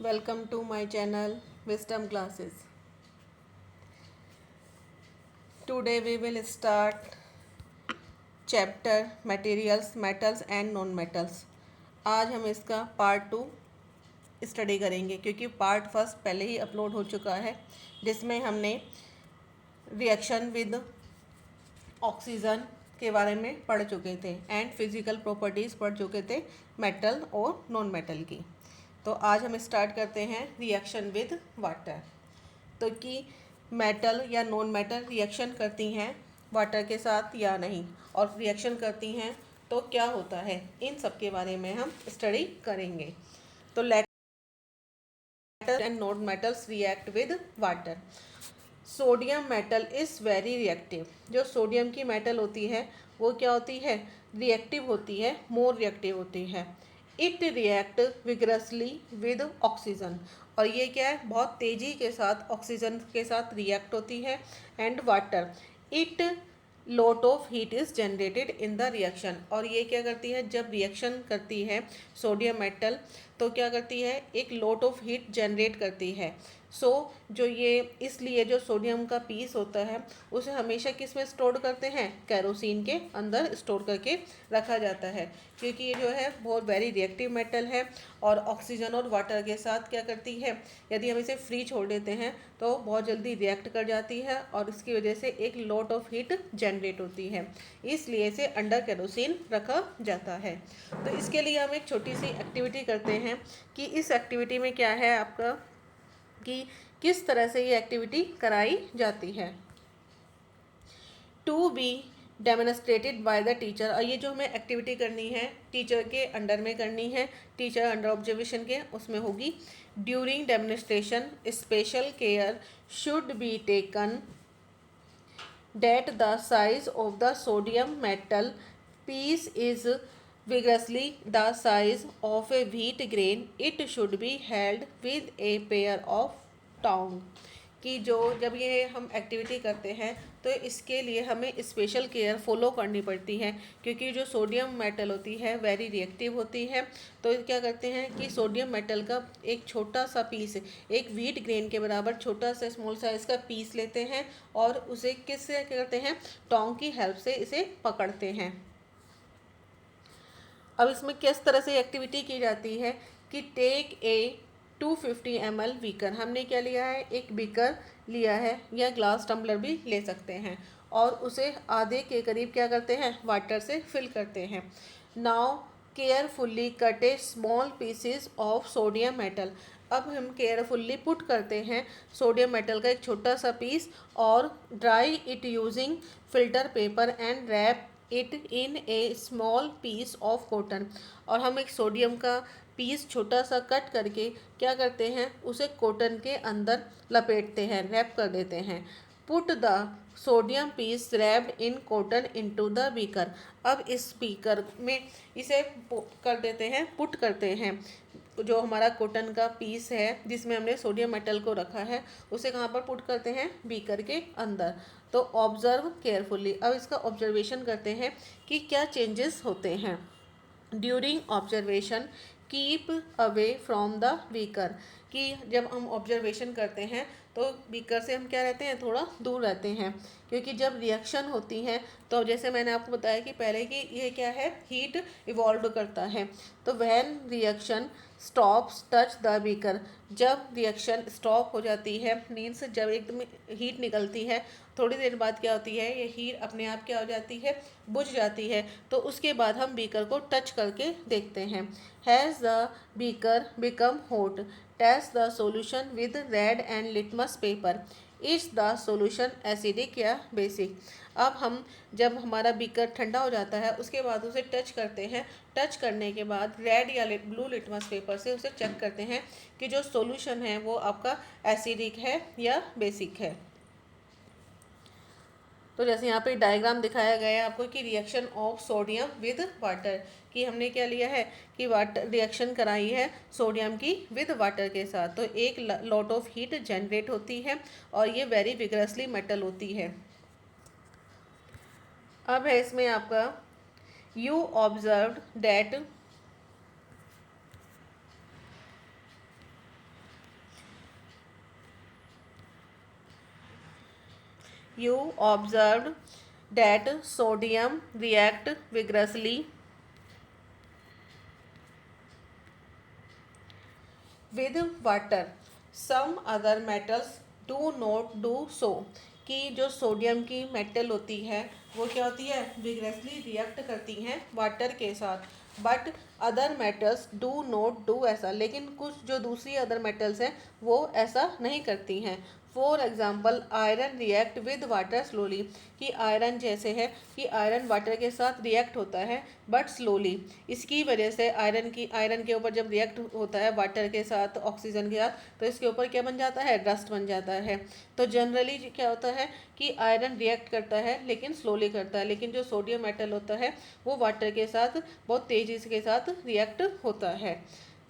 Welcome to my channel Wisdom Classes. Today we will start chapter Materials, Metals and Non-Metals. आज हम इसका part 2 study करेंगे क्योंकि part first पहले ही upload हो चुका है जिसमें हमने रिएक्शन विद ऑक्सीजन के बारे में पढ़ चुके थे एंड फिजिकल प्रॉपर्टीज़ पढ़ चुके थे मेटल और नॉन मेटल की। तो आज हम स्टार्ट करते हैं रिएक्शन विद वाटर। तो कि मेटल या नॉन मेटल रिएक्शन करती हैं वाटर के साथ या नहीं, और रिएक्शन करती हैं तो क्या होता है, इन सब के बारे में हम स्टडी करेंगे। तो metal and non metals react with water. Sodium metal is very reactive. जो सोडियम की मेटल होती है वो क्या होती है, रिएक्टिव होती है, मोर रिएक्टिव होती है। It react vigorously with oxygen, और ये क्या है, बहुत तेज़ी के साथ ऑक्सीजन के साथ रिएक्ट होती है and water. It lot of heat is generated in the reaction, और ये क्या करती है, जब रिएक्शन करती है सोडियम मेटल तो क्या करती है, एक लॉट ऑफ हीट जनरेट करती है। जो ये इसलिए जो सोडियम का पीस होता है उसे हमेशा किस में स्टोर करते हैं, कैरोसिन के अंदर स्टोर करके रखा जाता है, क्योंकि ये जो है बहुत वेरी रिएक्टिव मेटल है और ऑक्सीजन और वाटर के साथ क्या करती है, यदि हम इसे फ्री छोड़ देते हैं तो बहुत जल्दी रिएक्ट कर जाती है और इसकी वजह से एक लॉट ऑफ हीट जनरेट होती है, इसलिए इसे अंडर कैरोसिन रखा जाता है। तो इसके लिए हम एक छोटी सी एक्टिविटी करते हैं कि इस एक्टिविटी में क्या है आपका, कि किस तरह से ये एक्टिविटी कराई जाती है। To be demonstrated by the teacher, और ये जो हमें एक्टिविटी करनी है टीचर के अंडर में करनी है, टीचर अंडर ऑब्जर्वेशन के उसमें होगी। During demonstration special care should be taken that the size of the sodium metal piece is vigorously the size of a wheat grain. It should be held with a pair of tongs. कि जो जब ये हम activity करते हैं तो इसके लिए हमें स्पेशल केयर फॉलो करनी पड़ती है, क्योंकि जो सोडियम मेटल होती है वेरी रिएक्टिव होती है। तो क्या करते हैं कि सोडियम मेटल का एक छोटा सा पीस, एक व्हीट ग्रेन के बराबर छोटा सा स्मॉल साइज का पीस लेते हैं और उसे किससे क्या करते हैं, टोंग की हेल्प से इसे पकड़ते हैं। अब इसमें किस तरह से एक्टिविटी की जाती है कि टेक ए 250 ml बीकर, हमने क्या लिया है, एक बीकर लिया है या ग्लास टम्बलर भी ले सकते हैं, और उसे आधे के करीब क्या करते हैं, वाटर से फिल करते हैं। Now carefully cut A small pieces of sodium metal, अब हम केयरफुल्ली पुट करते हैं सोडियम मेटल का एक छोटा सा पीस और dry it using filter paper and wrap it in a small piece of cotton, और हम एक सोडियम का पीस छोटा सा कट करके क्या करते हैं, उसे कॉटन के अंदर लपेटते हैं, रैप कर देते हैं। Put the sodium piece wrapped in cotton into the beaker, अब इस बीकर में इसे कर देते हैं, पुट करते हैं, जो हमारा कॉटन का पीस है जिसमें हमने सोडियम मेटल को रखा है उसे कहाँ पर पुट करते हैं, बीकर के अंदर। तो ऑब्जर्व केयरफुली, अब इसका ऑब्जर्वेशन करते हैं कि क्या चेंजेस होते हैं। During observation keep away from the beaker, कि जब हम ऑब्जर्वेशन करते हैं तो बीकर से हम क्या रहते हैं, थोड़ा दूर रहते हैं, क्योंकि जब रिएक्शन होती है तो जैसे मैंने आपको बताया कि पहले कि ये क्या है, हीट इवॉल्व करता है। तो when reaction stops touch the beaker, जब रिएक्शन स्टॉप हो जाती है मीन्स जब एकदम हीट निकलती है, थोड़ी देर बाद क्या होती है, ये हीट अपने आप क्या हो जाती है, बुझ जाती है, तो उसके बाद हम बीकर को टच करके देखते हैं। Has the beaker become hot, test the solution with red and litmus paper, is the solution acidic या बेसिक। अब हम जब हमारा बीकर ठंडा हो जाता है उसके बाद उसे टच करते हैं, टच करने के बाद रेड या ब्लू लिटमस पेपर से उसे चेक करते हैं कि जो सॉल्यूशन है वो आपका एसिडिक है या बेसिक है। तो जैसे यहाँ पे डायग्राम दिखाया गया है आपको कि reaction of sodium with water, कि हमने क्या लिया है कि वाटर रिएक्शन कराई है सोडियम की विद वाटर के साथ, तो एक लॉट ऑफ हीट जनरेट होती है और ये वेरी विगरसली मेटल होती है। अब है इसमें आपका you observed that You observed that sodium react vigorously with water. Some other metals do not do so. कि जो सोडियम की मेटल होती है वो क्या होती है, विग्रेसली रिएक्ट करती हैं वाटर के साथ, but other metals do not do ऐसा, लेकिन कुछ जो दूसरी अदर मेटल्स हैं वो ऐसा नहीं करती हैं। For example iron react with water slowly, कि आयरन जैसे है कि आयरन वाटर के साथ रिएक्ट होता है बट स्लोली। इसकी वजह से आयरन के ऊपर जब रिएक्ट होता है वाटर के साथ, ऑक्सीजन के साथ, तो इसके ऊपर क्या बन जाता है, डस्ट बन जाता है। तो जनरली क्या होता है कि आयरन रिएक्ट करता है लेकिन स्लोली करता है, लेकिन जो सोडियम मेटल होता है वो वाटर के साथ बहुत तेज़ी के साथ रिएक्ट होता है।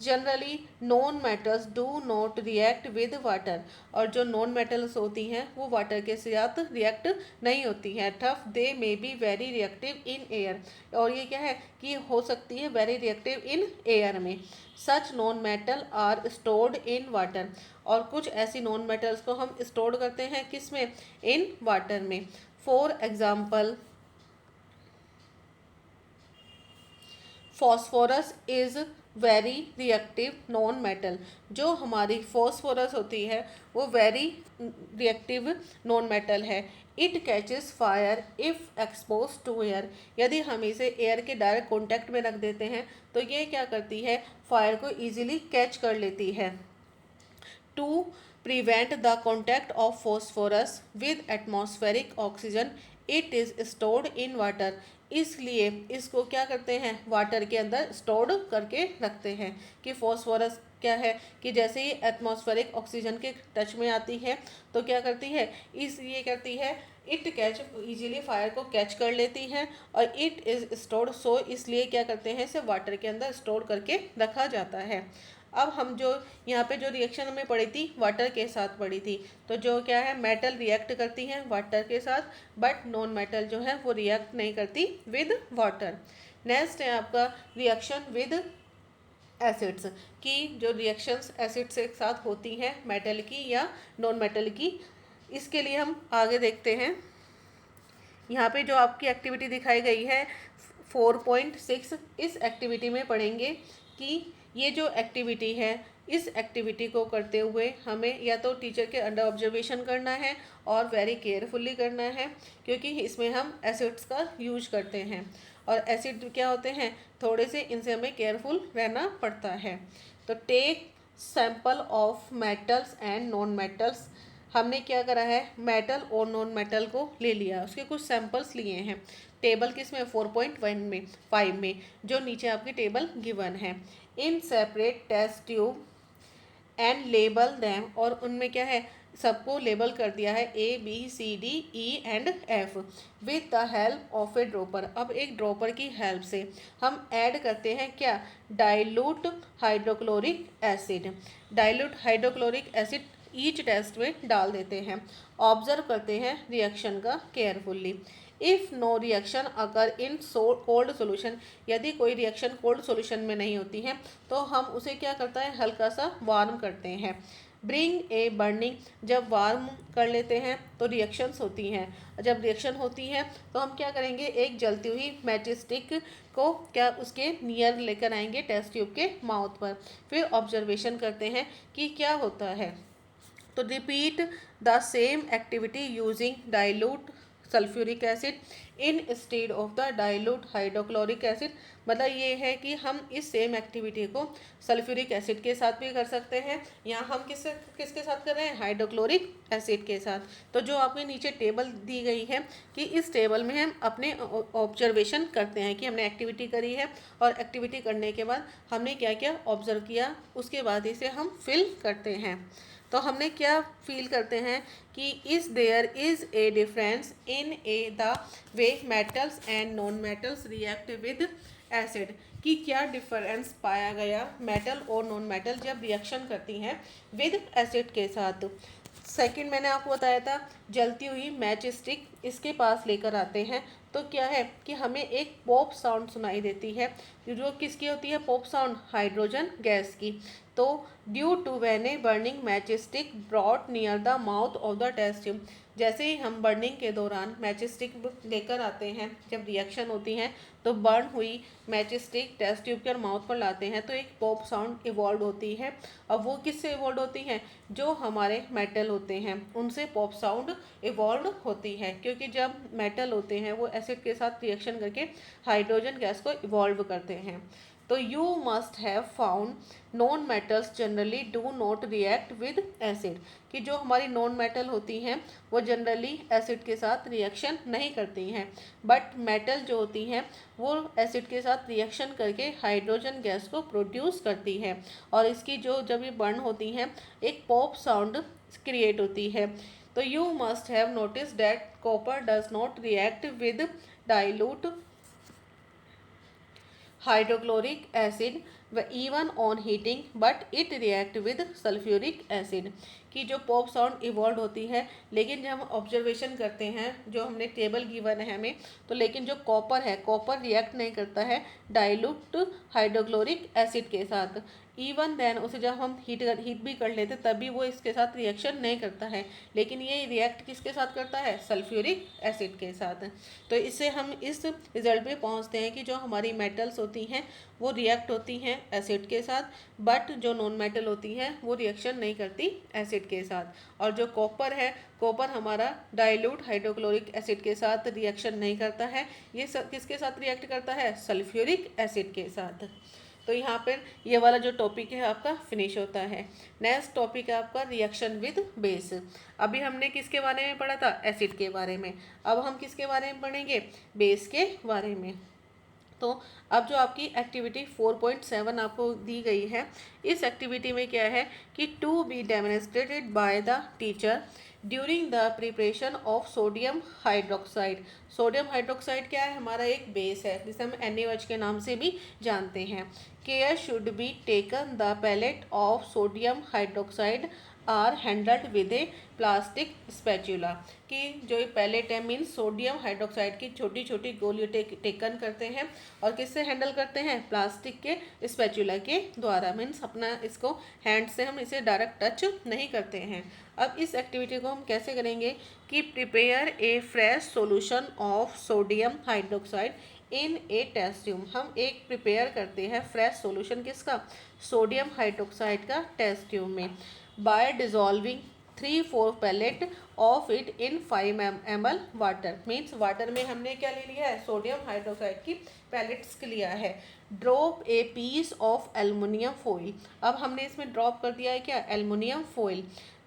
Generally non metals do not react with water, और जो नॉन मेटल्स होती हैं वो वाटर के साथ रिएक्ट नहीं होती हैं। Tough they may be very reactive in air, और ये क्या है कि हो सकती है वेरी रिएक्टिव इन एयर में। Such non metal are stored in water, और कुछ ऐसी नॉन मेटल्स को हम स्टोर करते हैं किस में, इन वाटर में। For example phosphorus is very reactive non metal, जो हमारी फॉस्फोरस होती है वो वेरी रिएक्टिव नॉन मेटल है। It catches fire if expose to air, यदि हम इसे एयर के डायरेक्ट कॉन्टैक्ट में रख देते हैं तो ये क्या करती है, फायर को ईजिली कैच कर लेती है। To prevent the contact of phosphorus with atmospheric oxygen it is stored in water, इसलिए इसको क्या करते हैं, वाटर के अंदर स्टोर्ड करके रखते हैं। कि फॉस्फोरस क्या है कि जैसे ही एटमॉस्फेरिक ऑक्सीजन के टच में आती है तो क्या करती है, इसलिए करती है इट कैच इजीली फायर को कैच कर लेती है, और इट इज़ स्टोर्ड सो इसलिए क्या करते हैं, इसे वाटर के अंदर स्टोर करके रखा जाता है। अब हम जो यहाँ पे जो रिएक्शन हमें पड़ी थी वाटर के साथ पड़ी थी, तो जो क्या है, मेटल रिएक्ट करती हैं वाटर के साथ, बट नॉन मेटल जो है वो रिएक्ट नहीं करती विद वाटर। नेक्स्ट है आपका रिएक्शन विद एसिड्स, की जो रिएक्शंस एसिड्स के साथ होती हैं मेटल की या नॉन मेटल की, इसके लिए हम आगे देखते हैं। यहाँ पे जो आपकी एक्टिविटी दिखाई गई है 4.6, इस एक्टिविटी में पढ़ेंगे कि ये जो एक्टिविटी है इस एक्टिविटी को करते हुए हमें या तो टीचर के अंडर ऑब्जर्वेशन करना है और वेरी केयरफुली करना है, क्योंकि इसमें हम एसिड्स का यूज करते हैं, और एसिड क्या होते हैं थोड़े से, इनसे हमें केयरफुल रहना पड़ता है। तो take sample of metals and non metals, हमने क्या करा है, मेटल और नॉन मेटल को ले लिया, उसके कुछ सैंपल्स लिए हैं। टेबल किस में, 4.1 में 5 में, जो नीचे आपकी टेबल गिवन है। In separate test tube and label them, और उनमें क्या है, सबको लेबल कर दिया है A B C D E and F with the help of A dropper. अब एक ड्रॉपर की हेल्प से हम ऐड करते हैं क्या, dilute hydrochloric acid. Dilute hydrochloric acid each test में डाल देते हैं। ऑब्जर्व करते हैं रिएक्शन का केयरफुल्ली। इफ़ नो रिएक्शन अगर इन कोल्ड सोल्यूशन, यदि कोई रिएक्शन कोल्ड सोल्यूशन में नहीं होती है तो हम उसे क्या करता है, हल्का सा वार्म करते हैं। ब्रिंग ए बर्निंग, जब वार्म कर लेते हैं तो रिएक्शंस होती हैं, जब रिएक्शन होती है तो हम क्या करेंगे, एक जलती हुई मैच स्टिक को क्या उसके नियर लेकर आएंगे टेस्ट ट्यूब के माउथ पर, फिर ऑब्जर्वेशन करते हैं कि क्या होता है। तो repeat the same activity using dilute sulphuric acid instead of the dilute hydrochloric acid, मतलब ये है कि हम इस सेम एक्टिविटी को सल्फ्यूरिक एसिड के साथ भी कर सकते हैं, या हम किसके साथ कर रहे हैं, हाइड्रोक्लोरिक एसिड के साथ। तो जो आपके नीचे टेबल दी गई है कि इस टेबल में हम अपने ऑब्जर्वेशन करते हैं कि हमने एक्टिविटी करी है, और एक्टिविटी करने के बाद हमने क्या क्या ऑब्जर्व किया, उसके बाद इसे हम फिल करते हैं। तो हमने क्या फील करते हैं कि is there is a difference in the way metals and non metals react with acid, कि क्या डिफरेंस पाया गया मेटल और नॉन मेटल जब रिएक्शन करती हैं विद एसिड के साथ। सेकंड मैंने आपको बताया था, जलती हुई मैच स्टिक इसके पास लेकर आते हैं तो क्या है कि हमें एक पॉप साउंड सुनाई देती है, जो किसकी होती है, पॉप साउंड, हाइड्रोजन गैस की। तो due to when a burning match stick brought near the mouth of the test tube, जैसे ही हम बर्निंग के दौरान मैच स्टिक लेकर आते हैं, जब रिएक्शन होती है तो बर्न हुई मैच स्टिक टेस्ट ट्यूब के माउथ पर लाते हैं तो एक पॉप साउंड इवॉल्व होती है। अब वो किससे इवॉल्व होती हैं? जो हमारे मेटल होते हैं उनसे पॉप साउंड इवॉल्व होती है, क्योंकि जब मेटल होते हैं वो एसिड के साथ रिएक्शन करके हाइड्रोजन गैस को इवॉल्व करते हैं। तो you must have found non metals generally do not react with acid, कि जो हमारी नॉन मेटल होती हैं वो जनरली एसिड के साथ रिएक्शन नहीं करती हैं, बट मेटल जो होती हैं वो एसिड के साथ रिएक्शन करके हाइड्रोजन गैस को प्रोड्यूस करती है, और इसकी जो जब ये बर्न होती हैं एक पॉप साउंड क्रिएट होती है। तो you must have notice that copper does not react with dilute hydrochloric acid व even on heating but it react with sulphuric acid, की जो पॉप साउंड इवॉल्व होती है, लेकिन जब हम ऑब्जर्वेशन करते हैं जो हमने टेबल गिवन है हमें, तो लेकिन जो कॉपर है कॉपर रिएक्ट नहीं करता है डाइल्यूट हाइड्रोक्लोरिक एसिड के साथ। इवन देन उसे जब हम हीट भी कर लेते तभी वो इसके साथ रिएक्शन नहीं करता है, लेकिन ये रिएक्ट किसके साथ करता है? सल्फ्यूरिक एसिड के साथ। तो इससे हम इस रिजल्ट पे पहुंचते हैं कि जो हमारी मेटल्स होती हैं वो रिएक्ट होती हैं एसिड के साथ, बट जो नॉन मेटल होती हैं वो रिएक्शन नहीं करती एसिड के साथ। और जो कॉपर है, कॉपर हमारा डाइल्यूट हाइड्रोक्लोरिक एसिड के साथ रिएक्शन नहीं करता है, ये किसके साथ रिएक्ट करता है? सल्फ्यूरिक एसिड के साथ। तो यहाँ पर ये वाला जो टॉपिक है आपका फिनिश होता है। नेक्स्ट टॉपिक है आपका रिएक्शन विद बेस। अभी हमने किसके बारे में पढ़ा था? एसिड के बारे में। अब हम किसके बारे में पढ़ेंगे? बेस के बारे में। तो अब जो आपकी एक्टिविटी 4.7 आपको दी गई है, इस एक्टिविटी में क्या है कि to be demonstrated by the teacher during the preparation of sodium hydroxide. Sodium hydroxide क्या है? हमारा एक बेस है जिसे हम NaOH के नाम से भी जानते हैं। Care should be taken the pellet of sodium hydroxide are handled with a plastic spatula, कि जो ये पैलेट है मीन्स सोडियम हाइड्रोक्साइड की छोटी छोटी गोली टेकन करते हैं और किससे हैंडल करते हैं? प्लास्टिक के स्पैचुला के द्वारा, मीन्स अपना इसको हैंड से हम इसे डायरेक्ट टच नहीं करते हैं। अब इस एक्टिविटी को हम कैसे करेंगे कि prepare a fresh solution of sodium hydroxide in a test tube. हम एक प्रिपेयर करते हैं फ्रेश सॉल्यूशन किसका? सोडियम हाइड्रोक्साइड का टेस्ट ट्यूब में, by dissolving 3/4 pellet of it in 5 ml water. Means water में हमने क्या ले लिया है? सोडियम हाइड्रोक्साइड की पैलेट्स लिया है। Drop a piece of aluminium foil. अब हमने इसमें ड्रॉप कर दिया है क्या? एल्युमिनियम फॉइल,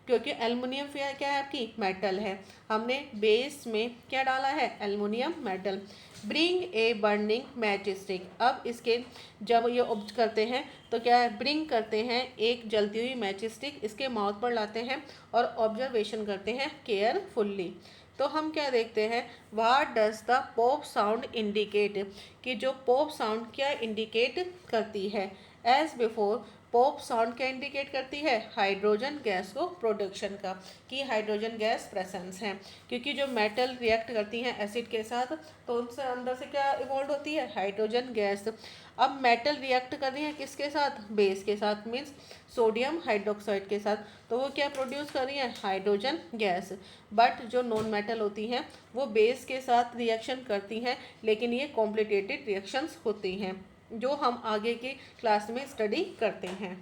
क्योंकि एल्युमिनियम क्या है? आपकी मेटल है। हमने बेस में क्या डाला है? Aluminium metal. Bring a burning match stick. अब इसके जब ये ऑब्ज करते हैं तो क्या है? ब्रिंग करते हैं एक जलती हुई मैच स्टिक, इसके माउथ पर लाते हैं और ऑब्जर्वेशन करते हैं केयरफुल्ली। तो हम क्या देखते हैं? What does the pop sound indicate, कि जो पॉप साउंड क्या इंडिकेट करती है? एज बिफोर, पॉप साउंड क्या इंडिकेट करती है? हाइड्रोजन गैस को प्रोडक्शन का, कि हाइड्रोजन गैस प्रेजेंस है, क्योंकि जो मेटल रिएक्ट करती हैं एसिड के साथ तो उनसे अंदर से क्या इवॉल्व होती है? Hydrogen gas. अब मेटल रिएक्ट कर रही है किसके साथ? बेस के साथ, मीन्स सोडियम हाइड्रोक्साइड के साथ, तो वो क्या प्रोड्यूस कर रही है? Hydrogen gas. बट जो नॉन मेटल होती हैं वो बेस के साथ रिएक्शन करती हैं, लेकिन ये कॉम्प्लिकेटेड रिएक्शंस होती हैं जो हम आगे की क्लास में स्टडी करते हैं।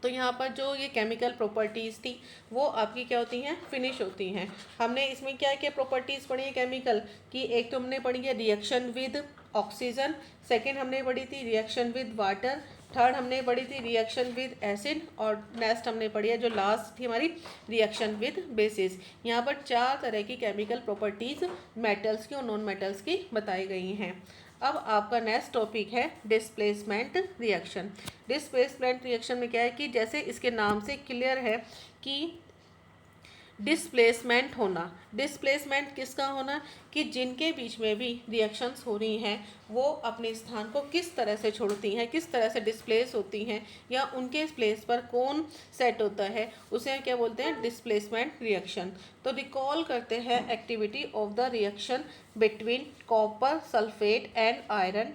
तो यहाँ पर जो ये केमिकल प्रॉपर्टीज़ थी वो आपकी क्या होती हैं? फिनिश होती हैं। हमने इसमें क्या क्या प्रॉपर्टीज़ पढ़ी है केमिकल की? एक तो हमने पढ़ी है रिएक्शन विद ऑक्सीजन, सेकेंड हमने पढ़ी थी रिएक्शन विद वाटर, थर्ड हमने पढ़ी थी रिएक्शन विद एसिड, और नेक्स्ट हमने पढ़ी है जो लास्ट थी हमारी रिएक्शन विद बेसिस। यहाँ पर 4 तरह की केमिकल प्रॉपर्टीज़ मेटल्स की और नॉन मेटल्स की बताई गई हैं। अब आपका नेक्स्ट टॉपिक है डिस्प्लेसमेंट रिएक्शन। डिस्प्लेसमेंट रिएक्शन में क्या है कि जैसे इसके नाम से क्लियर है कि डिस्प्लेसमेंट होना। डिस्प्लेसमेंट किसका होना? कि जिनके बीच में भी रिएक्शंस हो रही हैं वो अपने स्थान को किस तरह से छोड़ती हैं, किस तरह से डिस्प्लेस होती हैं, या उनके प्लेस पर कौन सेट होता है, उसे क्या बोलते हैं? Displacement reaction. तो रिकॉल करते हैं activity of the reaction between copper sulphate and iron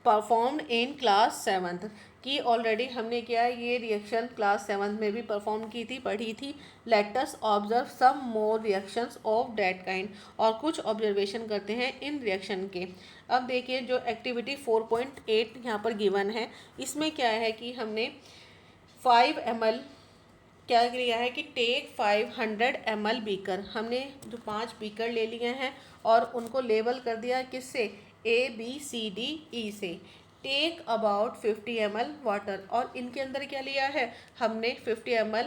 performed in class 7th कि ऑलरेडी हमने क्या है ये रिएक्शन क्लास 7th में भी परफॉर्म की थी, पढ़ी थी। Let us observe some more reactions of that kind, और कुछ ऑब्जर्वेशन करते हैं इन रिएक्शन के। अब देखिए जो एक्टिविटी 4.8 यहाँ पर गिवन है, इसमें क्या है कि हमने 5 ml क्या लिया है कि टेक 500 ml बीकर, हमने जो 5 बीकर ले लिए हैं और उनको लेबल कर दिया किससे, ABCDE से। टेक अबाउट 50 ml वाटर, और इनके अंदर क्या लिया है हमने 50 ml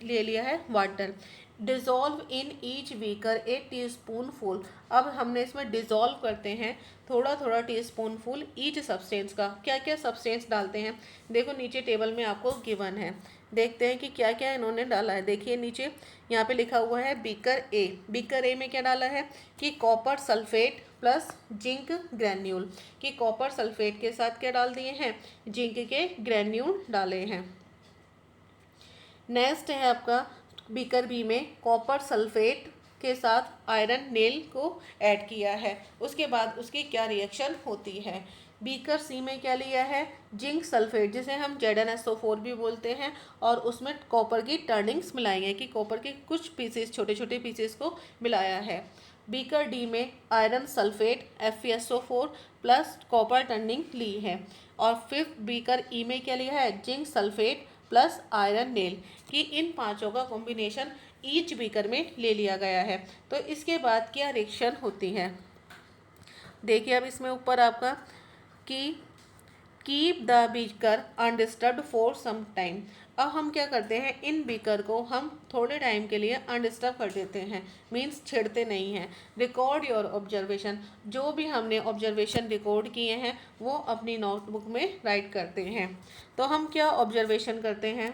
ले लिया है water. Dissolve in each beaker A teaspoon full, अब हमने इसमें डिज़ोल्व करते हैं थोड़ा थोड़ा टीस्पून फुल ईच सब्सटेंस का। क्या क्या सब्सटेंस डालते हैं देखो नीचे टेबल में आपको गिवन है, देखते हैं कि क्या क्या इन्होंने डाला है। देखिए नीचे यहाँ पे लिखा हुआ है बीकर ए, बीकर ए में क्या डाला है कि copper sulphate plus zinc granule, कि कॉपर सल्फेट के साथ क्या डाल दिए हैं, जिंक के ग्रैन्यूल डाले हैं। नेक्स्ट है आपका बीकर बी में कॉपर सल्फेट के साथ आयरन नेल को ऐड किया है, उसके बाद उसकी क्या रिएक्शन होती है। बीकर सी में क्या लिया है, जिंक सल्फेट जिसे हम ZnSO4 भी बोलते हैं, और उसमें कॉपर की टर्निंग्स मिलाई हैं कि कॉपर के कुछ पीसेस छोटे छोटे पीसेस को मिलाया है। बीकर डी में iron sulphate FeSO4 plus copper turning ली है। और फिफ्थ बीकर ई में क्या लिया है, zinc sulphate plus iron nail, कि इन पांचों का कॉम्बिनेशन ईच बीकर में ले लिया गया है। तो इसके बाद क्या रिएक्शन होती है, देखिए अब इसमें ऊपर आपका कि keep the beaker undisturbed for some time. अब हम क्या करते हैं, इन बीकर को हम थोड़े टाइम के लिए अनडिस्टर्ब कर देते हैं, मीन्स छेड़ते नहीं हैं। रिकॉर्ड योर ऑब्जर्वेशन, जो भी हमने ऑब्जर्वेशन रिकॉर्ड किए हैं वो अपनी नोटबुक में राइट करते हैं। तो हम क्या ऑब्जर्वेशन करते हैं,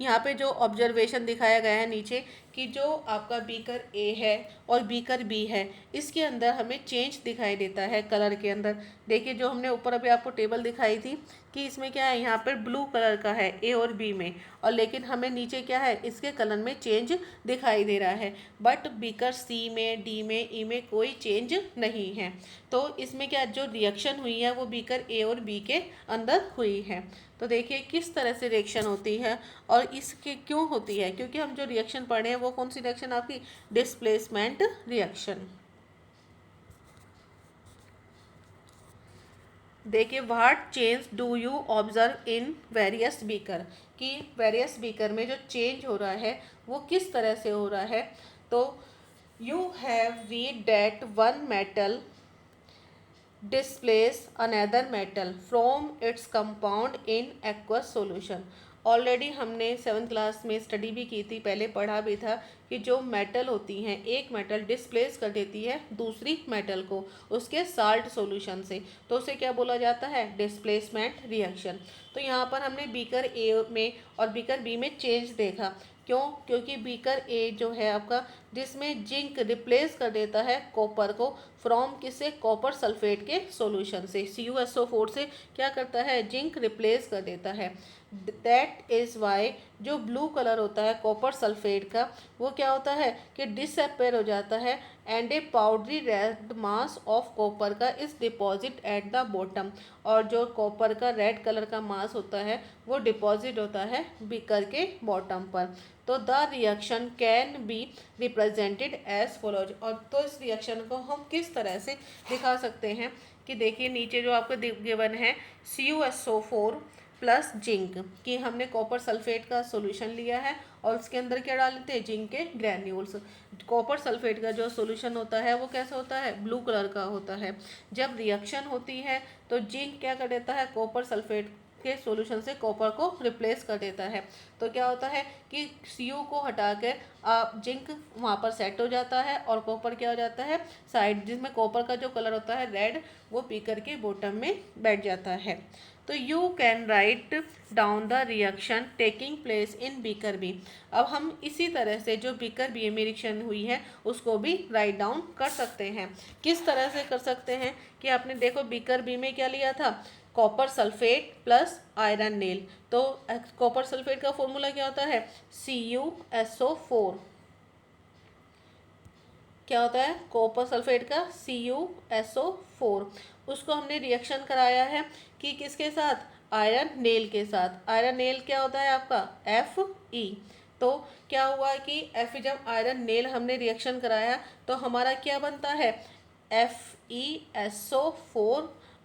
यहाँ पे जो ऑब्जर्वेशन दिखाया गया है नीचे कि जो आपका बीकर ए है और बीकर बी है, इसके अंदर हमें चेंज दिखाई देता है कलर के अंदर। देखिए जो हमने ऊपर अभी आपको टेबल दिखाई थी कि इसमें क्या है, यहाँ पर ब्लू कलर का है ए और बी में, और लेकिन हमें नीचे क्या है इसके कलर में चेंज दिखाई दे रहा है। बट बीकर सी में, डी में, ई में कोई चेंज नहीं है। तो इसमें क्या जो रिएक्शन हुई है वो बीकर ए और बी के अंदर हुई है। तो देखिए किस तरह से रिएक्शन होती है और इसके क्यों होती है, क्योंकि हम जो रिएक्शन पढ़ रहे हैं वो कौन सी रिएक्शन आपकी, डिस्प्लेसमेंट रिएक्शन। देखिए what change do you observe in various beaker, कि वेरियस बीकर में जो चेंज हो रहा है वो किस तरह से हो रहा है। तो you have read that one metal displace another metal from its compound in aqueous solution। Already हमने 7th क्लास में स्टडी भी की थी, पहले पढ़ा भी था कि जो मेटल होती हैं, एक मेटल डिस्प्लेस कर देती है दूसरी मेटल को उसके साल्ट सॉल्यूशन से, तो उसे क्या बोला जाता है, डिस्प्लेसमेंट रिएक्शन। तो यहाँ पर हमने बीकर ए में और बीकर बी में चेंज देखा, क्यों, क्योंकि बीकर ए जो है आपका जिसमें जिंक रिप्लेस कर देता है कॉपर को फ्रॉम किससे, कॉपर सल्फेट के सॉल्यूशन से, CuSO4 से क्या करता है, जिंक रिप्लेस कर देता है। दैट इज़ वाई जो ब्लू कलर होता है कॉपर सल्फेट का वो क्या होता है कि डिसअपेयर हो जाता है, and A powdery red mass of copper का इस डिपॉजिट एट द बॉटम, और जो कॉपर का रेड कलर का मास होता है वो डिपॉजिट होता है बीकर के बॉटम पर। तो the reaction can be represented as follows, और तो इस रिएक्शन को हम किस तरह से दिखा सकते हैं कि देखिए नीचे जो आपको गिवन है CuSO4 प्लस जिंक, कि हमने कॉपर सल्फेट का सॉल्यूशन लिया है और उसके अंदर क्या डाल देते हैं, जिंक के ग्रैन्यूल्स। कॉपर सल्फेट का जो सॉल्यूशन होता है वो कैसा होता है, ब्लू कलर का होता है। जब रिएक्शन होती है तो जिंक क्या कर देता है, कॉपर सल्फेट के सॉल्यूशन से कॉपर को रिप्लेस कर देता है। तो क्या होता है कि Cu को हटा कर जिंक वहाँ पर सेट हो जाता है और कॉपर क्या हो जाता है साइड, जिसमें कॉपर का जो कलर होता है रेड वो बीकर के बॉटम में बैठ जाता है। तो you can write down the reaction taking place in beaker B. अब हम इसी तरह से जो बीकर बी में रिएक्शन हुई है उसको भी राइट डाउन कर सकते हैं। किस तरह से कर सकते हैं कि आपने देखो बीकर बी में क्या लिया था, copper sulphate plus iron nail. तो कॉपर सल्फेट का फॉर्मूला क्या होता है, CuSO4 क्या होता है, कॉपर सल्फेट का CuSO4, उसको हमने रिएक्शन कराया है कि किसके साथ, आयरन नेल के साथ। आयरन नेल क्या होता है आपका, Fe। तो क्या हुआ कि जब आयरन नेल हमने रिएक्शन कराया तो हमारा क्या बनता है, FeSO4,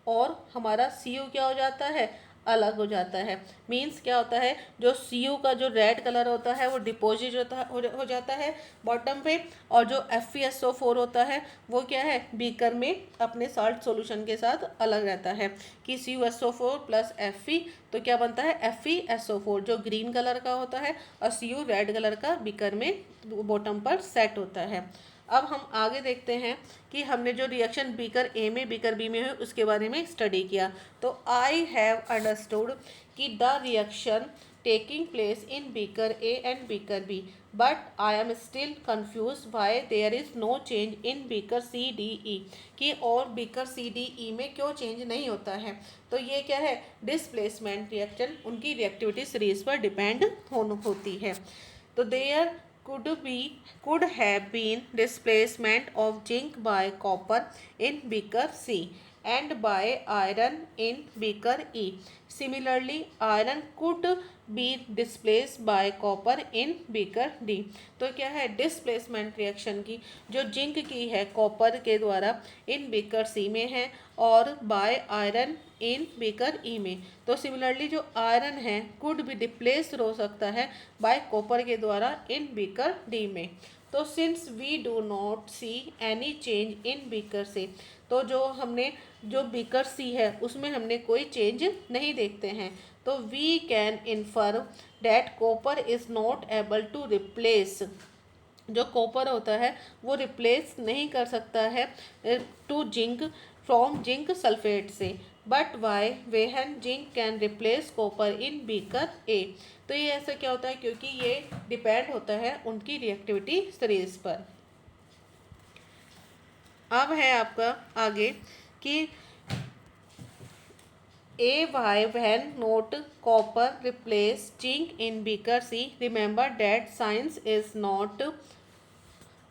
और हमारा Cu क्या हो जाता है, अलग हो जाता है। मीन्स क्या होता है, जो Cu का जो रेड कलर होता है वो डिपॉजिट हो जाता है बॉटम पे, और जो FeSO4 होता है वो क्या है, बीकर में अपने साल्ट सॉल्यूशन के साथ अलग रहता है कि CuSO4 प्लस Fe, तो क्या बनता है FeSO4 जो ग्रीन कलर का होता है, और Cu रेड कलर का बीकर में बॉटम पर सेट होता है। अब हम आगे देखते हैं कि हमने जो रिएक्शन बीकर ए में बीकर बी में है उसके बारे में स्टडी किया। तो आई हैव अंडरस्टूड कि the reaction taking place in beaker A and beaker B, but I am still confuse why there is no change in beaker C D E, कि और बीकर सी डी ई में क्यों change नहीं होता है। तो ये क्या है, डिस्प्लेसमेंट रिएक्शन उनकी रिएक्टिविटी सीरीज पर डिपेंड होती है। तो there could have been displacement of zinc by copper in beaker C and by iron in beaker E. Similarly, iron could be displaced by copper in beaker D. तो क्या है, displacement reaction की जो zinc की है copper के द्वारा इन beaker सी में है और bye iron in beaker E में। तो सिमिलरली जो आयरन है कुड भी डिप्लेस हो सकता है बाय कॉपर के द्वारा इन बीकर डी में। तो since we do not see any change in beaker C, तो जो हमने जो बीकर सी है उसमें हमने कोई चेंज नहीं देखते हैं, तो we can infer that copper is not able to replace, जो कॉपर होता है वो रिप्लेस नहीं कर सकता है to zinc from zinc sulphate से, but why when zinc can replace copper in beaker A. तो ये ऐसा क्या होता है, क्योंकि ये डिपेंड होता है उनकी रिएक्टिविटी सीरीज पर। अब है आपका आगे कि A why when not copper replace zinc in beaker C, remember that science is not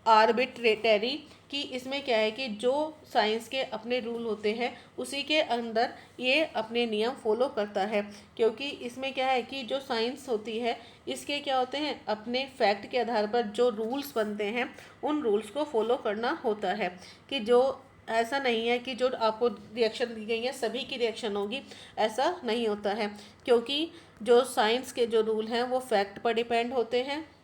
arbitrary, कि इसमें क्या है कि जो साइंस के अपने रूल होते हैं उसी के अंदर ये अपने नियम फॉलो करता है, क्योंकि इसमें क्या है कि जो साइंस होती है इसके क्या होते हैं, अपने फैक्ट के आधार पर जो रूल्स बनते हैं उन रूल्स को फॉलो करना होता है, कि जो ऐसा नहीं है कि जो आपको रिएक्शन दी गई है सभी की रिएक्शन होगी, ऐसा नहीं होता है, क्योंकि जो साइंस के जो रूल हैं वो फैक्ट पर डिपेंड होते हैं।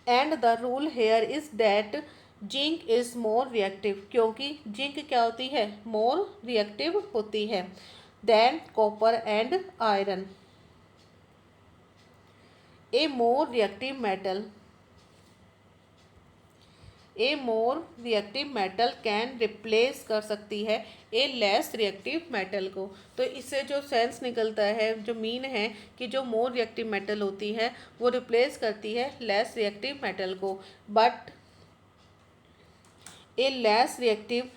And the rule here is that zinc is more reactive, क्योंकि जिंक क्या होती है, मोर रिएक्टिव होती है than copper and iron. A more reactive metal can replace कर सकती है ए लेस रिएक्टिव मेटल को। तो इससे जो सेंस निकलता है, जो मीन है कि जो मोर रिएक्टिव मेटल होती है वो रिप्लेस करती है लेस रिएक्टिव मेटल को, but A less reactive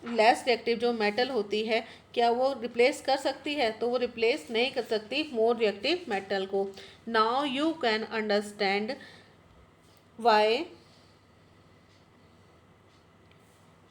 less reactive जो मेटल होती है क्या वो रिप्लेस कर सकती है, तो वो रिप्लेस नहीं कर सकती मोर रिएक्टिव मेटल को। Now you can understand why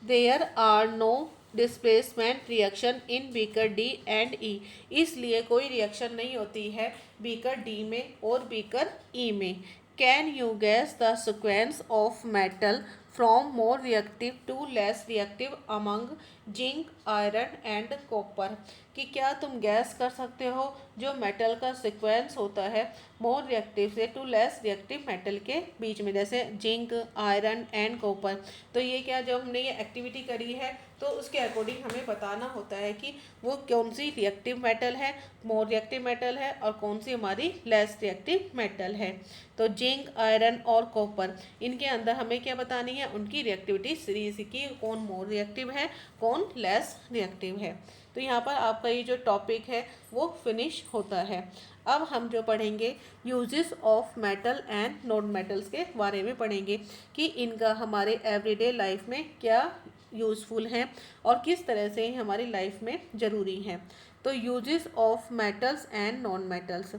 there are no displacement reaction in beaker D and E, इसलिए कोई रिएक्शन नहीं होती है बीकर डी में और बीकर ई में। Can you guess the sequence of metal from more reactive to less reactive among zinc iron and copper, कि क्या तुम गैस कर सकते हो जो मेटल का सीक्वेंस होता है मोर रिएक्टिव से टू लेस रिएक्टिव मेटल के बीच में, जैसे जिंक आयरन एंड कॉपर। तो ये क्या, जब हमने ये एक्टिविटी करी है तो उसके अकॉर्डिंग हमें बताना होता है कि वो कौन सी रिएक्टिव मेटल है, मोर रिएक्टिव मेटल है, और कौन सी हमारी लेस रिएक्टिव मेटल है। तो जिंक आयरन और कॉपर इनके अंदर हमें क्या बतानी है, उनकी रिएक्टिविटी सीरीज की, कौन मोर रिएक्टिव है कौन लेस रिएक्टिव है। तो यहाँ पर आपका ये जो टॉपिक है वो फिनिश होता है। अब हम जो पढ़ेंगे uses of metal and non metals के बारे में पढ़ेंगे कि इनका हमारे एवरीडे लाइफ में क्या यूज़फुल हैं और किस तरह से हमारी लाइफ में ज़रूरी हैं। तो uses of metals and non metals,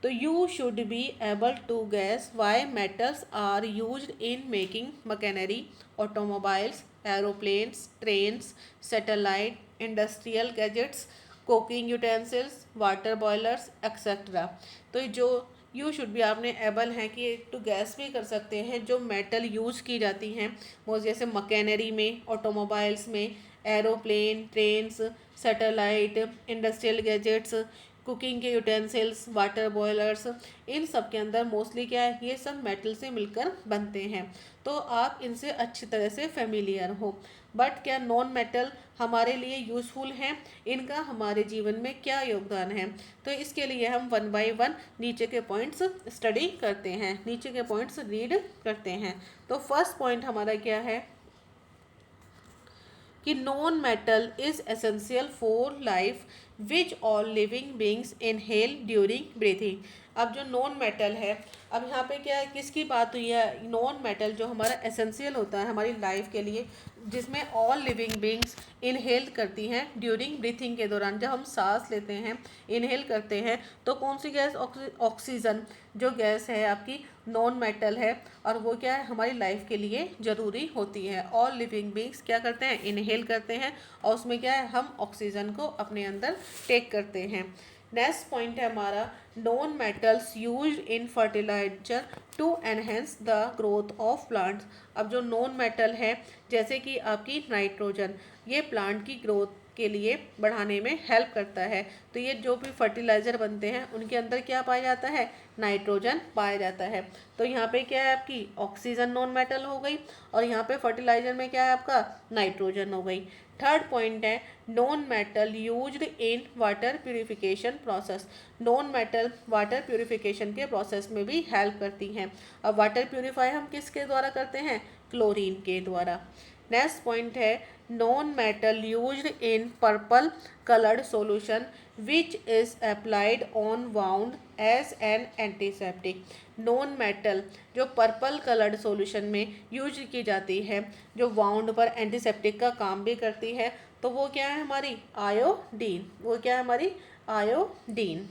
तो you should be able to guess why metals are used in making machinery, automobiles, aeroplanes, trains, satellite, industrial gadgets, cooking utensils, water boilers etcetera. तो जो you should भी आपने able हैं कि to gas भी कर सकते हैं जो मेटल यूज की जाती हैं वो, जैसे मशीनरी में, ऑटोमोबाइल्स में, aeroplane, trains, satellite, industrial gadgets, cooking के यूटेंसिल्स, वाटर बॉयलर्स, इन सब के अंदर मोस्टली क्या है, ये सब मेटल से मिलकर बनते हैं। तो आप इनसे अच्छी तरह से फेमिलियर हो। बट क्या नॉन मेटल हमारे लिए यूज़फुल हैं, इनका हमारे जीवन में क्या योगदान है, तो इसके लिए हम वन बाय वन नीचे के पॉइंट्स स्टडी करते हैं, नीचे के पॉइंट्स रीड करते हैं। तो फर्स्ट पॉइंट हमारा क्या है कि non metal is essential for life which all living beings inhale during breathing. अब जो नॉन मेटल है, अब यहाँ पे क्या है, किसकी बात हुई है, नॉन मेटल जो हमारा एसेंशियल होता है हमारी लाइफ के लिए, जिसमें ऑल लिविंग बींग्स इनहेल करती हैं ड्यूरिंग ब्रीथिंग के दौरान, जब हम सांस लेते हैं, इनहेल करते हैं, तो कौन सी गैस, ऑक्सीजन जो गैस है आपकी नॉन मेटल है, और वो क्या है हमारी लाइफ के लिए ज़रूरी होती है। ऑल लिविंग बींग्स क्या करते हैं, इनहेल करते हैं, और उसमें क्या है हम ऑक्सीजन को अपने अंदर टेक करते हैं। नेक्स्ट पॉइंट है हमारा non metals used in fertilizer to enhance the growth of plants. अब जो नॉन मेटल है जैसे कि आपकी नाइट्रोजन, ये प्लांट की ग्रोथ के लिए बढ़ाने में हेल्प करता है। तो ये जो भी फर्टिलाइज़र बनते हैं उनके अंदर क्या पाया जाता है, नाइट्रोजन पाया जाता है। तो यहाँ पे क्या है आपकी ऑक्सीजन नॉन मेटल हो गई, और यहाँ पे फर्टिलाइज़र में क्या है आपका नाइट्रोजन हो गई। थर्ड पॉइंट है non metal used in water purification process. Non metal water purification के प्रोसेस में भी हेल्प करती हैं। अब वाटर प्यूरिफाई हम किसके द्वारा करते हैं, क्लोरीन के द्वारा। नेक्स्ट पॉइंट है non metal used in purple coloured solution which is applied on wound as an antiseptic. Non metal जो पर्पल कलर्ड सॉल्यूशन में यूज की जाती है, जो वाउंड पर एंटीसेप्टिक का काम भी करती है, तो वो क्या है हमारी आयोडीन, वो क्या है हमारी आयोडीन।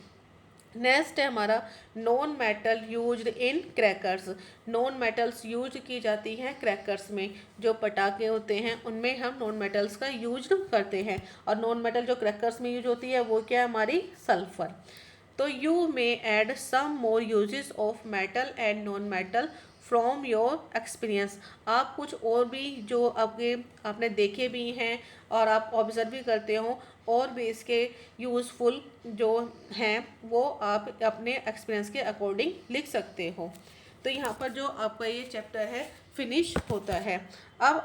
नेक्स्ट है हमारा नॉन मेटल यूज्ड इन क्रैकर्स। नॉन मेटल्स यूज की जाती हैं क्रैकर्स में, जो पटाखे होते हैं उनमें हम नॉन मेटल्स का यूज करते हैं, और नॉन मेटल जो क्रैकर्स में यूज होती है वो क्या है हमारी सल्फर। तो you may add some more uses of metal and non metal from your experience. आप कुछ और भी जो आपने देखे भी हैं और आप ऑब्जर्व भी करते हो, और भी इसके यूज़फुल जो हैं वो आप अपने एक्सपीरियंस के अकॉर्डिंग लिख सकते हो। तो यहाँ पर जो आपका ये चैप्टर है फिनिश होता है। अब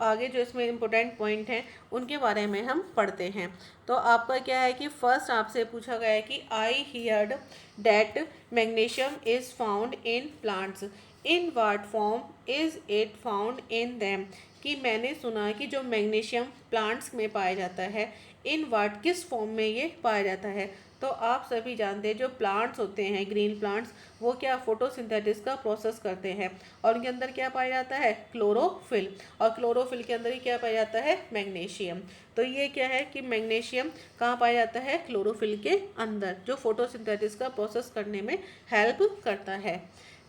आगे जो इसमें इम्पोर्टेंट पॉइंट हैं उनके बारे में हम पढ़ते हैं। तो आपका क्या है कि फर्स्ट आपसे पूछा गया है कि आई heard that magnesium is found in plants, in what form is it found in them. कि मैंने सुना कि जो मैग्नीशियम प्लांट्स में पाया जाता है, इन व्हाट किस फॉर्म में ये पाया जाता है। तो आप सभी जानते हैं जो प्लांट्स होते हैं ग्रीन प्लांट्स, वो क्या फोटोसिंथेसिस का प्रोसेस करते हैं, और उनके अंदर क्या पाया जाता है, क्लोरोफिल, और क्लोरोफिल के अंदर ही क्या पाया जाता है, मैग्नीशियम। तो ये क्या है कि मैग्नीशियम कहाँ पाया जाता है, क्लोरोफिल के अंदर, जो फोटोसिंथेसिस का प्रोसेस करने में हेल्प करता है।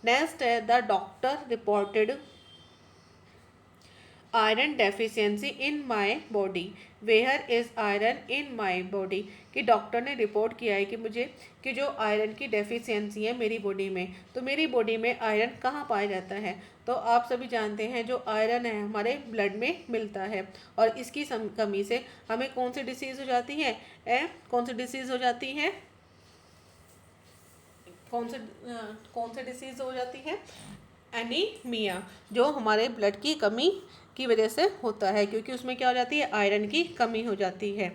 नेक्स्ट है the doctor reported iron deficiency in my body, where is iron in my body. कि डॉक्टर ने रिपोर्ट किया है कि मुझे कि जो आयरन की डेफिशिएंसी है मेरी बॉडी में, तो मेरी बॉडी में आयरन कहाँ पाया जाता है। तो आप सभी जानते हैं जो आयरन है हमारे ब्लड में मिलता है, और इसकी कमी से हमें कौन सी डिसीज़ हो जाती है, कौन सी डिसीज़ हो जाती है, कौन से डिसीज़ हो जाती है, एनीमिया, जो हमारे ब्लड की कमी की वजह से होता है, क्योंकि उसमें क्या हो जाती है, आयरन की कमी हो जाती है।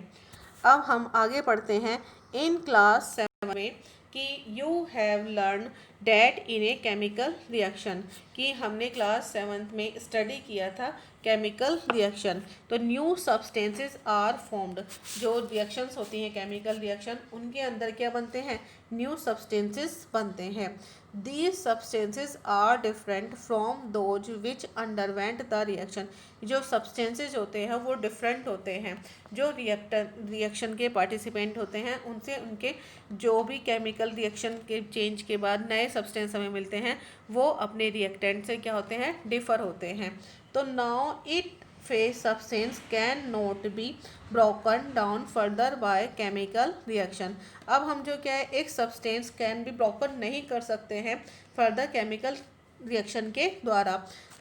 अब हम आगे पढ़ते हैं इन क्लास 7 में कि you have learn that in a chemical reaction, कि हमने क्लास 7th में स्टडी किया था केमिकल रिएक्शन। तो न्यू सब्सटेंसेस आर फॉर्म्ड, जो रिएक्शंस होती हैं केमिकल रिएक्शन, उनके अंदर क्या बनते हैं, न्यू सब्सटेंसेस बनते हैं। These substances are different from those which underwent the reaction, जो सब्सटेंसेस होते हैं वो डिफरेंट होते हैं, जो रिएक्शन के पार्टिसिपेंट होते हैं उनसे, उनके जो भी केमिकल रिएक्शन के चेंज के बाद नए सब्सटेंस हमें मिलते हैं वो अपने रिएक्टेंट से क्या होते हैं, डिफर होते हैं। तो now it phase substance can not be broken down further by chemical reaction। अब हम जो क्या है, एक सब्सटेंस कैन भी ब्रोकन नहीं कर सकते हैं फर्दर केमिकल रिएक्शन के द्वारा,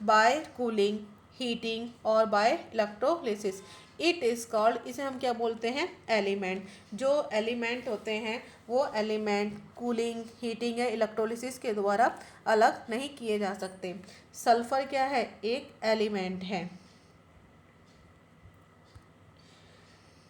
बाय कूलिंग, हीटिंग और by electrolysis. It is called, इसे हम क्या बोलते हैं, एलिमेंट। जो एलिमेंट होते हैं वो एलिमेंट कूलिंग, हीटिंग या इलेक्ट्रोलिसिस के द्वारा अलग नहीं किए जा सकते। सल्फर क्या है, एक एलिमेंट है।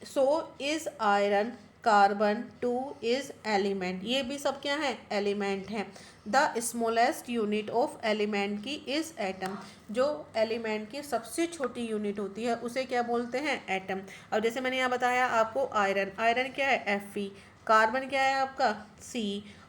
So is iron, carbon 2 is element, ये भी सब क्या है, एलिमेंट हैं। The smallest unit of element की इज एटम, जो एलिमेंट की सबसे छोटी यूनिट होती है उसे क्या बोलते हैं, एटम। अब जैसे मैंने यहाँ बताया आपको आयरन, आयरन क्या है, Fe, कार्बन क्या है आपका C,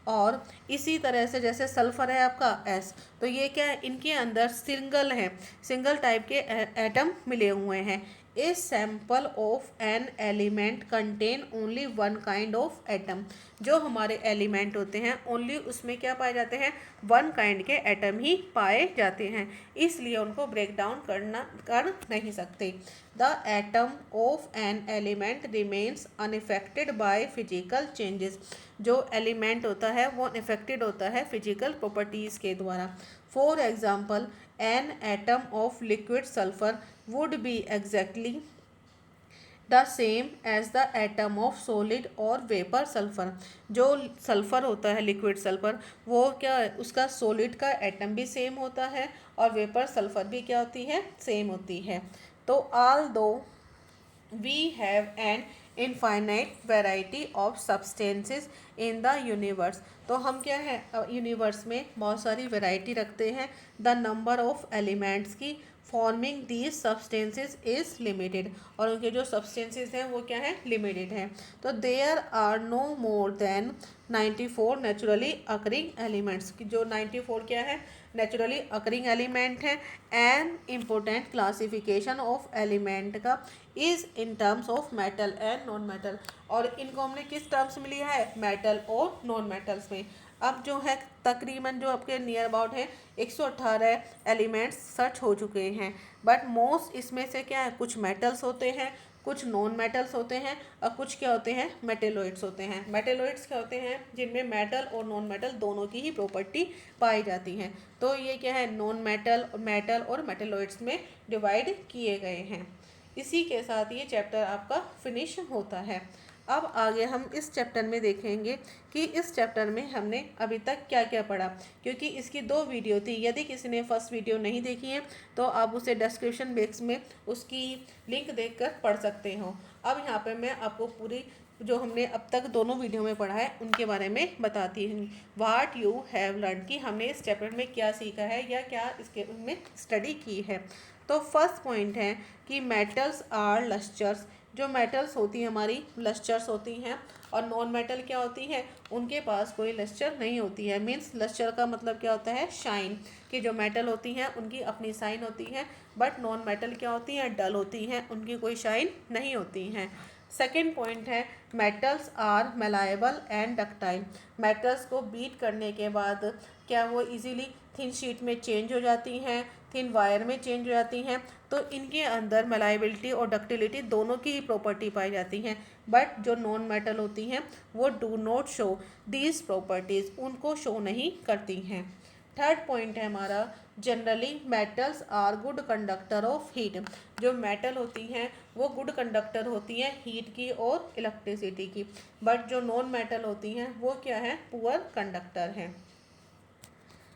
और इसी तरह से जैसे सल्फर है आपका S। तो ये क्या है, इनके अंदर सिंगल है, सिंगल टाइप के एटम मिले हुए हैं। ए sample of an element contain only one kind of atom, जो हमारे एलिमेंट होते हैं ओनली उसमें क्या पाए जाते हैं, वन काइंड के एटम ही पाए जाते हैं, इसलिए उनको ब्रेक डाउन कर नहीं सकते। The atom of an element remains unaffected by physical changes, जो एलिमेंट होता है वो अनइफेक्टेड होता है फिजिकल प्रॉपर्टीज़ के द्वारा। For example an atom of liquid sulphur would be exactly the same as the atom of solid और vapour sulphur. जो सल्फर होता है लिक्विड सल्फर, वो क्या है, उसका सॉलिड का एटम भी सेम होता है और वेपर सल्फर भी क्या होती है, सेम होती है। तो although we have an infinite variety of substances in the universe, तो हम क्या है, यूनिवर्स में बहुत सारी वेराइटी रखते हैं। द नंबर ऑफ एलिमेंट्स की forming these substances is limited, और उनके जो सब्सटेंसेस हैं वो क्या है, लिमिटेड हैं। तो there are no more than 94 naturally occurring elements, की जो 94 क्या है, नेचुरली अकरिंग एलिमेंट है। An important classification of element का is in terms of metal and non metal, और इनको हमने किस टर्म्स में लिया है, मेटल और नॉन मेटल्स में। अब जो है तकरीबन जो आपके नियर अबाउट है 118 एलिमेंट्स सर्च हो चुके हैं, बट मोस्ट इसमें से क्या है, कुछ मेटल्स होते हैं, कुछ नॉन मेटल्स होते हैं, और कुछ क्या होते हैं, मेटेलॉइड्स होते हैं। मेटेलॉइड्स क्या होते हैं, जिनमें मेटल और नॉन मेटल दोनों की ही प्रॉपर्टी पाई जाती हैं। तो ये क्या है, नॉन मेटल, मेटल और मेटेलॉइड्स में डिवाइड किए गए हैं। इसी के साथ ये चैप्टर आपका फिनिश होता है। अब आगे हम इस चैप्टर में देखेंगे कि इस चैप्टर में हमने अभी तक क्या क्या पढ़ा, क्योंकि इसकी 2 वीडियो थी। यदि किसी ने फर्स्ट वीडियो नहीं देखी है तो आप उसे डिस्क्रिप्शन बॉक्स में उसकी लिंक देखकर पढ़ सकते हो। अब यहाँ पे मैं आपको पूरी जो हमने अब तक दोनों वीडियो में पढ़ा है उनके बारे में बताती हूँ। व्हाट यू हैव लर्न, कि हमने इस चैप्टर में क्या सीखा है या क्या इसके उनमें स्टडी की है। तो फर्स्ट पॉइंट है कि मेटल्स आर लस्टर्स, जो मेटल्स होती हैं हमारी लस्टर्स होती हैं, और नॉन मेटल क्या होती है, उनके पास कोई लस्टर नहीं होती है। मीन्स लस्टर का मतलब क्या होता है, शाइन, कि जो मेटल होती हैं उनकी अपनी शाइन होती है, बट नॉन मेटल क्या होती हैं, डल होती हैं, उनकी कोई शाइन नहीं होती हैं। सेकेंड पॉइंट है metals are malleable and ductile, metals को बीट करने के बाद क्या वो इजीली थिन शीट में चेंज हो जाती हैं, थिन वायर में चेंज हो जाती हैं। तो इनके अंदर मेलाइबिलिटी और डक्टिलिटी दोनों की ही प्रॉपर्टी पाई जाती हैं, बट जो नॉन मेटल होती हैं वो do not show these properties, उनको शो नहीं करती हैं। थर्ड पॉइंट है हमारा, generally metals are good conductor of heat, जो मेटल होती हैं वो गुड कंडक्टर होती हैं हीट की और इलेक्ट्रिसिटी की, बट जो नॉन मेटल होती हैं वो क्या है, पुअर कंडक्टर हैं।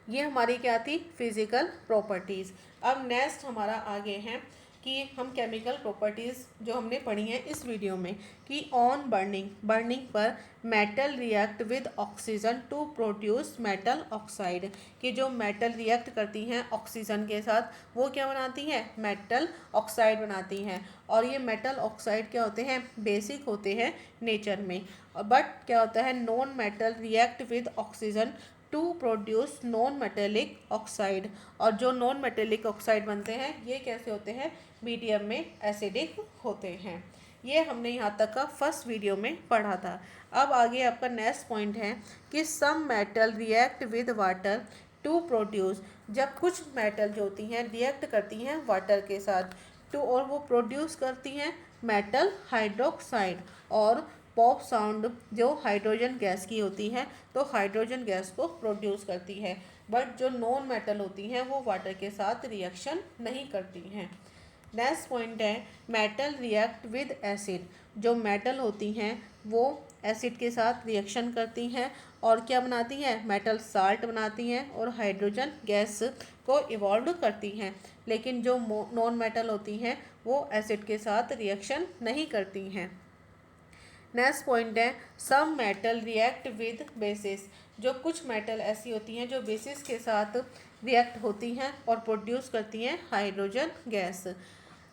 ये हमारी क्या थी, फिजिकल प्रॉपर्टीज़। अब नेक्स्ट हमारा आगे है कि हम केमिकल प्रॉपर्टीज़ जो हमने पढ़ी हैं इस वीडियो में, कि ऑन बर्निंग पर metal react with oxygen to produce metal oxide, कि जो मेटल रिएक्ट करती हैं ऑक्सीजन के साथ वो क्या बनाती हैं, मेटल ऑक्साइड बनाती हैं। और ये मेटल ऑक्साइड क्या होते हैं, बेसिक होते हैं नेचर में। बट क्या होता है, non metal react with oxygen to produce non metallic oxide, और जो नॉन मेटेलिक ऑक्साइड बनते हैं ये कैसे होते हैं, मीडियम में एसिडिक होते हैं। ये हमने यहाँ तक का फर्स्ट वीडियो में पढ़ा था। अब आगे आपका नेक्स्ट पॉइंट है कि some metal react with water to produce, जब कुछ मेटल जो होती हैं रिएक्ट करती हैं वाटर के साथ टू, और वो प्रोड्यूस करती हैं मेटल हाइड्रोक्साइड। और पॉप साउंड जो हाइड्रोजन गैस की होती है तो हाइड्रोजन गैस को प्रोड्यूस करती है, बट जो नॉन मेटल होती हैं वो वाटर के साथ रिएक्शन नहीं करती हैं। नेक्स्ट पॉइंट है मेटल रिएक्ट विद एसिड, जो मेटल होती हैं वो एसिड के साथ रिएक्शन करती हैं और क्या बनाती हैं, मेटल साल्ट बनाती हैं और हाइड्रोजन गैस को इवॉल्व करती हैं। लेकिन जो नॉन मेटल होती हैं वो एसिड के साथ रिएक्शन नहीं करती हैं। नेक्स्ट पॉइंट है some metal react with basis, जो कुछ मेटल ऐसी होती हैं जो बेसिस के साथ रिएक्ट होती हैं और प्रोड्यूस करती हैं हाइड्रोजन गैस।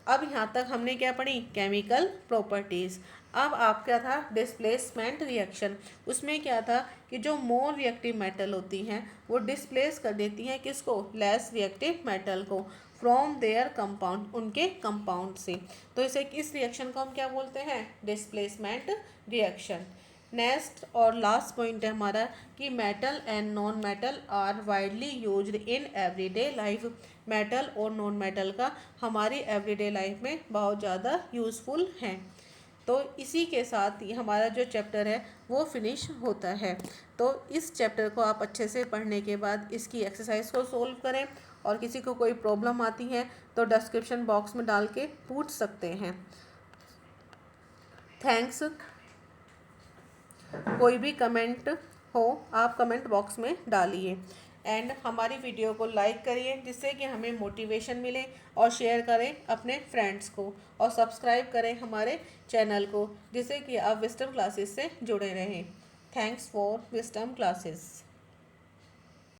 अब यहाँ तक हमने क्या पढ़ी, केमिकल प्रॉपर्टीज़। अब आपका था डिस्प्लेसमेंट रिएक्शन, उसमें क्या था कि जो मोर रिएक्टिव मेटल होती हैं वो डिस्प्लेस कर देती हैं किसको, लेस रिएक्टिव मेटल को, फ्रॉम देयर कंपाउंड, उनके कंपाउंड से। तो इस रिएक्शन को हम क्या बोलते हैं, डिस्प्लेसमेंट रिएक्शन। नेक्स्ट और लास्ट पॉइंट है हमारा कि metal and non metal are widely used in everyday life, metal और नॉन मेटल का हमारी एवरीडे लाइफ में बहुत ज़्यादा यूज़फुल हैं। तो इसी के साथ ही हमारा जो चैप्टर है वो फिनिश होता है। तो इस चैप्टर को आप अच्छे से पढ़ने के बाद इसकी एक्सरसाइज को सोल्व करें, और किसी को कोई प्रॉब्लम आती है तो डिस्क्रिप्शन बॉक्स में डाल के पूछ सकते हैं। थैंक्स। कोई भी कमेंट हो आप कमेंट बॉक्स में डालिए, एंड हमारी वीडियो को लाइक करिए जिससे कि हमें मोटिवेशन मिले, और शेयर करें अपने फ्रेंड्स को, और सब्सक्राइब करें हमारे चैनल को जिससे कि आप विस्डम क्लासेस से जुड़े रहें। Thanks for wisdom classes.